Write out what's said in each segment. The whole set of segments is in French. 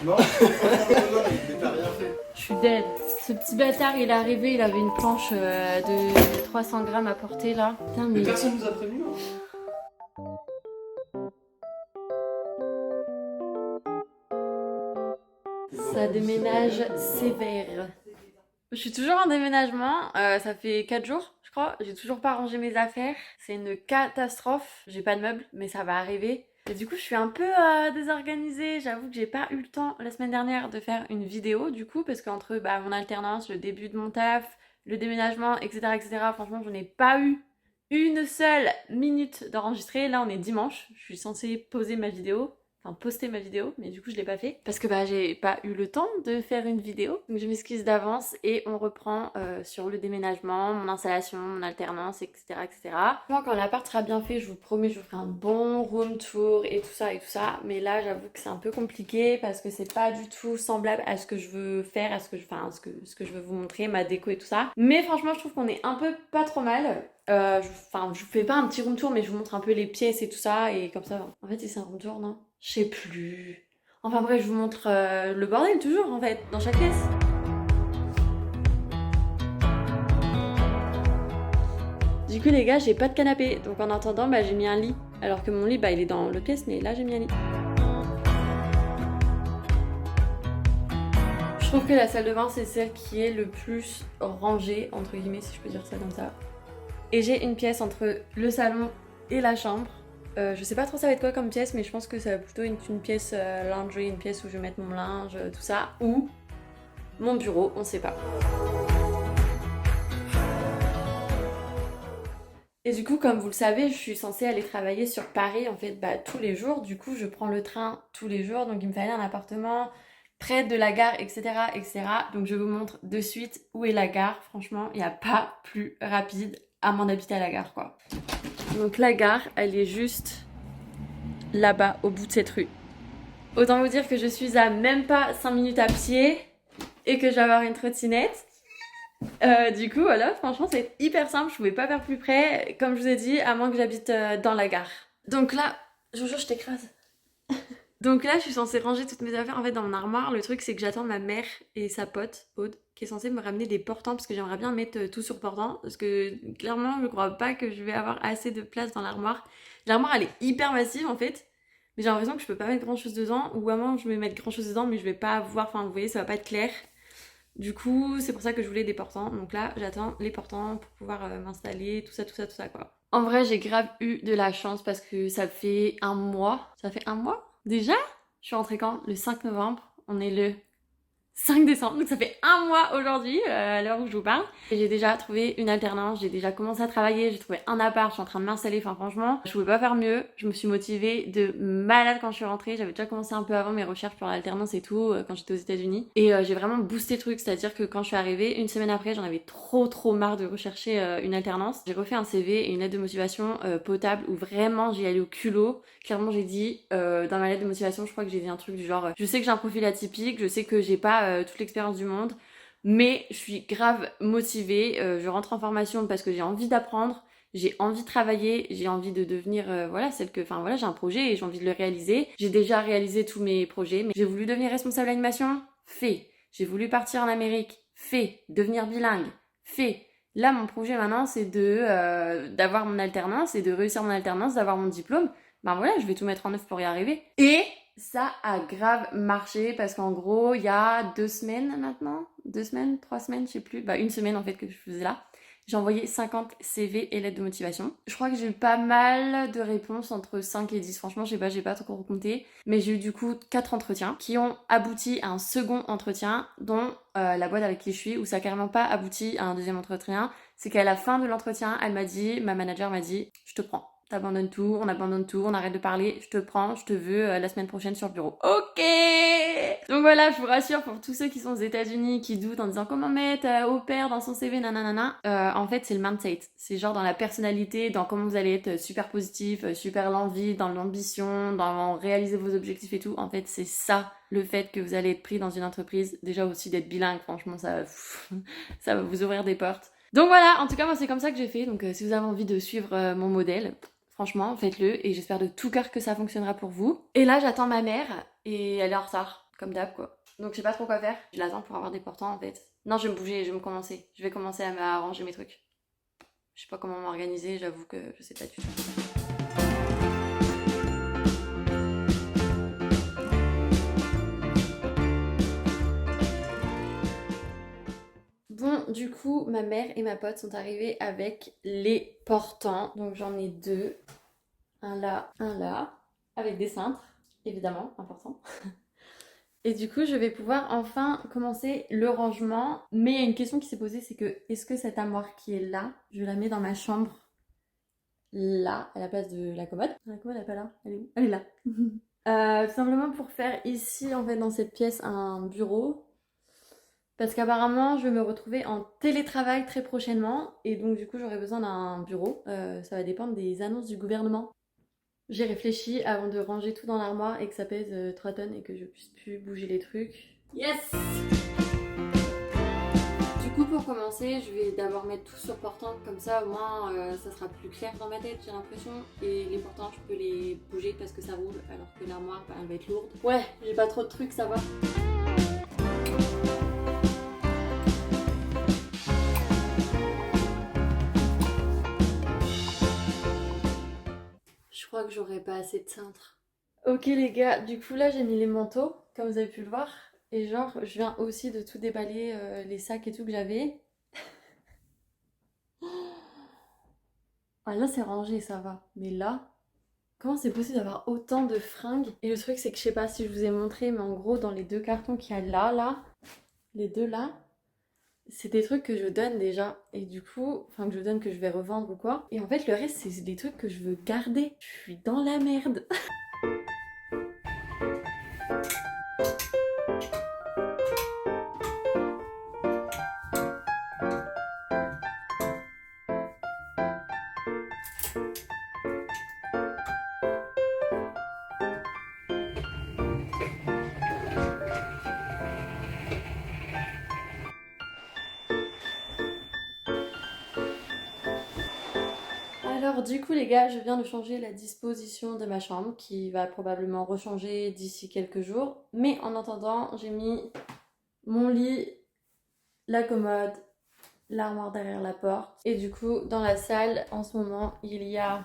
Non, mais t'as rien fait. Je suis dead. Ce petit bâtard, il est arrivé, il avait une planche de 300 grammes à porter là. Putain, Mais mais... personne nous a prévenu. Ça déménage sévère. Je suis toujours en déménagement, ça fait 4 jours je crois, j'ai toujours pas rangé mes affaires, c'est une catastrophe, j'ai pas de meubles mais ça va arriver. Et du coup je suis un peu désorganisée, j'avoue que j'ai pas eu le temps la semaine dernière de faire une vidéo du coup parce qu'entre mon alternance, le début de mon taf, le déménagement etc, franchement je n'ai pas eu une seule minute d'enregistrer. Là on est dimanche, je suis censée poser ma vidéo. Enfin, poster ma vidéo, mais du coup je l'ai pas fait parce que j'ai pas eu le temps de faire une vidéo, donc je m'excuse d'avance et on reprend sur le déménagement, mon installation, mon alternance, etc. Moi quand l'appart sera bien fait, je vous promets, je vous ferai un bon room tour et tout ça, mais là j'avoue que c'est un peu compliqué parce que c'est pas du tout semblable à ce que je veux faire, à ce que je veux vous montrer, ma déco et tout ça, mais franchement je trouve qu'on est un peu pas trop mal. Je vous fais pas un petit room tour mais je vous montre un peu les pièces et tout ça et comme ça, en fait c'est un room tour non? Je sais plus. Enfin bref, je vous montre le bordel toujours en fait, dans chaque pièce. Du coup les gars, j'ai pas de canapé, donc en attendant j'ai mis un lit. Alors que mon lit il est dans l'autre pièce, mais là j'ai mis un lit. Je trouve que la salle de bain c'est celle qui est le plus rangée, entre guillemets si je peux dire ça comme ça. Et j'ai une pièce entre le salon et la chambre. Je sais pas trop ça va être quoi comme pièce, mais je pense que ça va plutôt être une pièce laundry, une pièce où je vais mettre mon linge, tout ça, ou mon bureau, on sait pas. Et du coup, comme vous le savez, je suis censée aller travailler sur Paris en fait tous les jours. Du coup, je prends le train tous les jours, donc il me fallait un appartement près de la gare, etc. Donc je vous montre de suite où est la gare. Franchement, il n'y a pas plus rapide à moins d'habiter à la gare, quoi. Donc la gare, elle est juste là-bas, au bout de cette rue. Autant vous dire que je suis à même pas 5 minutes à pied et que je vais avoir une trottinette. Du coup, voilà, franchement, c'est hyper simple. Je pouvais pas faire plus près, comme je vous ai dit, à moins que j'habite dans la gare. Donc là, Jojo, je t'écrase. Donc là, je suis censée ranger toutes mes affaires en fait dans mon armoire. Le truc, c'est que j'attends ma mère et sa pote, Aude, qui est censée me ramener des portants parce que j'aimerais bien mettre tout sur portant. Parce que clairement, je crois pas que je vais avoir assez de place dans l'armoire. L'armoire, elle est hyper massive en fait. Mais j'ai l'impression que je peux pas mettre grand chose dedans. Ou à moins je vais mettre grand chose dedans, mais je vais pas voir. Enfin, vous voyez, ça va pas être clair. Du coup, c'est pour ça que je voulais des portants. Donc là, j'attends les portants pour pouvoir m'installer, tout ça, quoi. En vrai, j'ai grave eu de la chance parce que ça fait un mois. Ça fait un mois déjà? Je suis rentrée quand? Le 5 novembre. On est le 5 décembre, donc ça fait un mois aujourd'hui, à l'heure où je vous parle. Et j'ai déjà trouvé une alternance, j'ai déjà commencé à travailler, j'ai trouvé un appart, je suis en train de m'installer, enfin franchement, je pouvais pas faire mieux. Je me suis motivée de malade quand je suis rentrée, j'avais déjà commencé un peu avant mes recherches pour l'alternance et tout, quand j'étais aux États-Unis. Et j'ai vraiment boosté le truc, c'est-à-dire que quand je suis arrivée, une semaine après, j'en avais trop marre de rechercher une alternance. J'ai refait un CV et une lettre de motivation potable où vraiment j'y allais au culot. Clairement, j'ai dit, dans ma lettre de motivation, je crois que j'ai dit un truc du genre, je sais que j'ai un profil atypique, je sais que j'ai pas toute l'expérience du monde, mais je suis grave motivée, je rentre en formation parce que j'ai envie d'apprendre, j'ai envie de travailler, j'ai envie de devenir j'ai un projet et j'ai envie de le réaliser. J'ai déjà réalisé tous mes projets, mais j'ai voulu devenir responsable animation, fait. J'ai voulu partir en Amérique, fait. Devenir bilingue, fait. Là, mon projet maintenant, c'est d'avoir mon alternance et de réussir mon alternance, d'avoir mon diplôme. Je vais tout mettre en œuvre pour y arriver. Et ça a grave marché parce qu'en gros, il y a 2 semaines maintenant, 2 semaines, 3 semaines, je sais plus, une semaine en fait que je faisais là. J'ai envoyé 50 CV et lettres de motivation. Je crois que j'ai eu pas mal de réponses, entre 5 et 10. Franchement, j'ai pas trop compté. Mais j'ai eu du coup 4 entretiens qui ont abouti à un second entretien, dont la boîte avec qui je suis, où ça a carrément pas abouti à un deuxième entretien. C'est qu'à la fin de l'entretien, ma manager m'a dit, je te prends. T'abandonnes tout, on abandonne tout, on arrête de parler, je te prends, je te veux la semaine prochaine sur le bureau. Ok. Donc voilà, je vous rassure pour tous ceux qui sont aux États-Unis, qui doutent en disant comment mettre au pair dans son CV, nanana. En fait, c'est le mindset. C'est genre dans la personnalité, dans comment vous allez être super positif, super l'envie, dans l'ambition, dans réaliser vos objectifs et tout. En fait, c'est ça, le fait que vous allez être pris dans une entreprise. Déjà aussi d'être bilingue, franchement, ça va vous ouvrir des portes. Donc voilà, en tout cas, moi c'est comme ça que j'ai fait. Donc si vous avez envie de suivre mon modèle, franchement, faites-le et j'espère de tout cœur que ça fonctionnera pour vous. Et là, j'attends ma mère et elle est en retard. comme d'hab quoi. Donc je sais pas trop quoi faire. Je l'attends pour avoir des portants en fait. Non, je vais me bouger, je vais me commencer. Je vais commencer à m'arranger mes trucs. Je sais pas comment m'organiser, j'avoue que je sais pas du tout. Bon, du coup, ma mère et ma pote sont arrivées avec les portants. Donc j'en ai deux. Un là, avec des cintres, évidemment, important. Et du coup, je vais pouvoir enfin commencer le rangement. Mais il y a une question qui s'est posée, c'est que est-ce que cette armoire qui est là, je la mets dans ma chambre là, à la place de la commode? La commode, elle est pas là. Elle est où? Elle est là. Tout simplement pour faire ici, en fait, dans cette pièce, un bureau. Parce qu'apparemment, je vais me retrouver en télétravail très prochainement. Et donc, du coup, j'aurai besoin d'un bureau. Ça va dépendre des annonces du gouvernement. J'ai réfléchi avant de ranger tout dans l'armoire et que ça pèse 3 tonnes et que je puisse plus bouger les trucs. Yes! Du coup, pour commencer, je vais d'abord mettre tout sur portant, comme ça au moins ça sera plus clair dans ma tête, j'ai l'impression. Et les portants, je peux les bouger parce que ça roule, alors que l'armoire, bah, elle va être lourde. Ouais, j'ai pas trop de trucs, ça va. Je crois que j'aurais pas assez de cintre. Ok les gars, du coup là j'ai mis les manteaux, comme vous avez pu le voir. Et genre, je viens aussi de tout déballer, les sacs et tout que j'avais. Ah là c'est rangé, ça va. Mais là, comment c'est possible d'avoir autant de fringues? Et le truc c'est que je sais pas si je vous ai montré, mais en gros dans les deux cartons qu'il y a là, les deux là, c'est des trucs que je donne déjà. Et du coup, enfin que je donne, que je vais revendre ou quoi. Et en fait le reste c'est des trucs que je veux garder. Je suis dans la merde. Alors du coup les gars, je viens de changer la disposition de ma chambre qui va probablement rechanger d'ici quelques jours. Mais en attendant, j'ai mis mon lit, la commode, l'armoire derrière la porte. Et du coup, dans la salle, en ce moment, il y a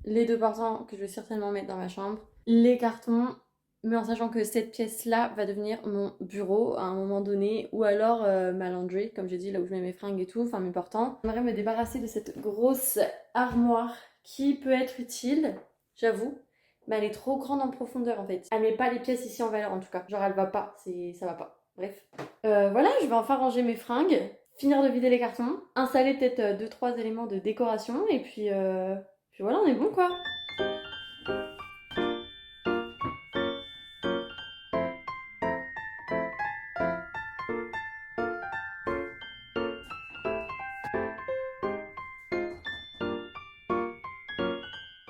les deux portants que je vais certainement mettre dans ma chambre, les cartons, mais en sachant que cette pièce-là va devenir mon bureau à un moment donné, ou alors ma laundry, comme j'ai dit, là où je mets mes fringues et tout, enfin mes portants. J'aimerais me débarrasser de cette grosse armoire qui peut être utile, j'avoue, mais elle est trop grande en profondeur en fait. Elle met pas les pièces ici en valeur en tout cas, genre elle va pas, ça va pas. Bref. Voilà, je vais enfin ranger mes fringues, finir de vider les cartons, installer peut-être 2-3 éléments de décoration et puis voilà, on est bon quoi.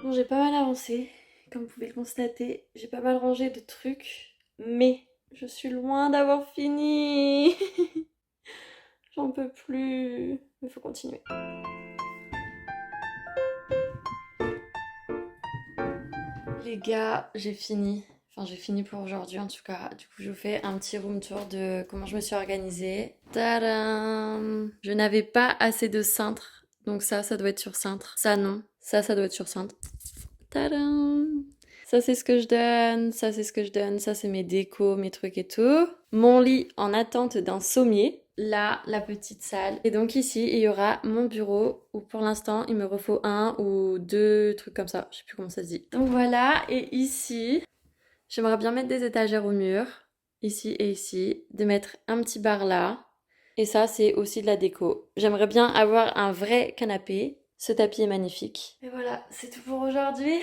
Bon, j'ai pas mal avancé, comme vous pouvez le constater. J'ai pas mal rangé de trucs, mais je suis loin d'avoir fini. J'en peux plus. Il faut continuer. Les gars, j'ai fini. Enfin, j'ai fini pour aujourd'hui en tout cas. Du coup, je vous fais un petit room tour de comment je me suis organisée. Tadam! Je n'avais pas assez de cintre. Donc ça doit être sur cintre. Ça, non. Ça doit être sur cintre. Tadam! Ça, c'est ce que je donne. Ça, c'est ce que je donne. Ça, c'est mes décos, mes trucs et tout. Mon lit en attente d'un sommier. Là, la petite salle. Et donc ici, il y aura mon bureau où pour l'instant, il me refaut 1 ou 2 trucs comme ça. Je sais plus comment ça se dit. Donc voilà, et ici, j'aimerais bien mettre des étagères au mur. Ici et ici. De mettre un petit bar là. Et ça, c'est aussi de la déco. J'aimerais bien avoir un vrai canapé. Ce tapis est magnifique. Et voilà, c'est tout pour aujourd'hui.